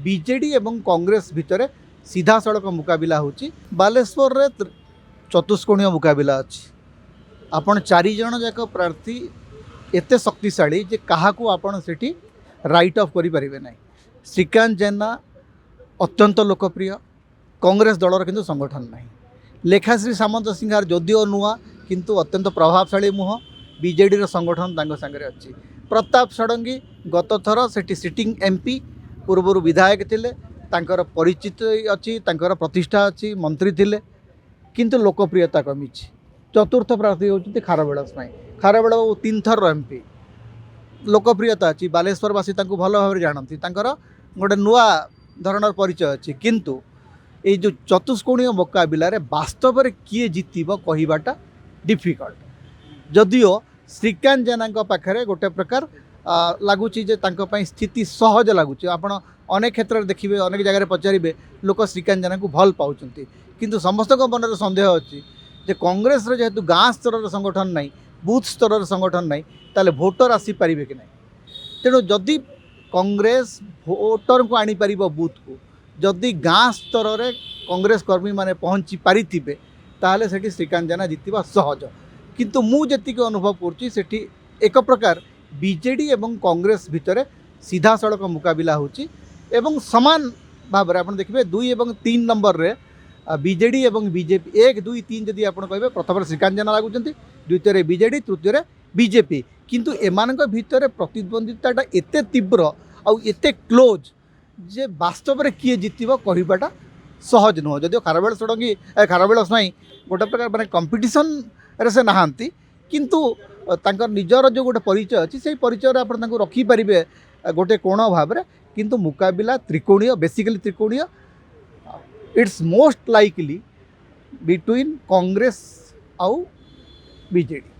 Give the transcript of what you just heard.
BJD एवं कांग्रेस भितर सीधा सड़क मुकाबिला होची। बालेश्वर रे चतुष्कोणीय मुकाबिला अच्छी। आपण 4 जन जाक प्रार्थी एते शक्तिशाली जे काहाकू आपण सेठी राइट ऑफ करि परिबे नाही। श्रीकांत जेना अत्यंत लोकप्रिय, कांग्रेस दलर किंतु संगठन नहीं। लेखाश्री सामंत सिंहार जदिओ नुआ किंतु अत्यंत प्रभावशाली मुह बीजेडी रो संगठन तांग संगे अच्छी। प्रताप षडंगी गत थर सेठी सिटिंग एमपी पूर्वर विधायक थिले, तांकर परिचित अच्छी, तांकर प्रतिष्ठा अच्छी, मंत्री थिले किंतु लोकप्रियता कमी। चतुर्थ प्रार्थी होती खारबेल स्माई। खारबेल 3 थर एमपी, लोकप्रियता अच्छी, बालेश्वरवासी भल भाव जानती, गोटे नुआ धरण परिचय अच्छी। किंतु ये जो चतुष्कोणीय मुकाबिला वास्तव में किए जीतब कहवाटा डिफिकल्ट। जदिओ श्रीकांत जेना पाखे गोटे प्रकार लगुच स्थिति सहज लगुच। आप अनेक क्षेत्र में देखिए, अनेक जगह पचारे लोक श्रीकांत जेना को भल पाँच, किंतु समस्त मन में सन्देह अच्छी जे कांग्रेस जेहेतु गाँ स्तर संगठन नहीं, बूथ स्तर संगठन नहीं, ताले भोटर आसीपारे कि नहीं। तेणु जदि कांग्रेस भोटर को आनीपर बूथ को, जदि गाँ स्तर में कांग्रेस कर्मी माने पहुँची पारि ताहले सेठी श्रीकांत जेना जीतवा सहज। किंतु मुझे अनुभव करी एक प्रकार बीजेडी एवं कांग्रेस भितर सीधा सड़क मुकाबिला होची एवं समान भाव में आप देखिए 2 और 3 नंबर रे बीजेडी एवं बीजेपी 1 2 3 जदि आप कहे प्रथम श्रीकांत जेना लगुच, द्वितीय बीजेडी, तृतीय बीजेपी। किंतु एमानक भितर प्रतिद्वंदिताटा एते तीव्र आउ एते क्लोज जे वास्तव में किए जीतब कहवाटा सहज नुह। जदिओ खारबेल षडंगी खारबेल स्वाई गोटे प्रकार माने कंपिटिशन रे से नहांती, किंतु तांकर निजर जो गोटे परिचय अच्छी से परिचय आप रखिपारे गोटे कोण भाव में। किंतु मुकाबिला त्रिकोणीय, बेसिकली त्रिकोणीय। It's most likely between Congress आउ बीजेडी।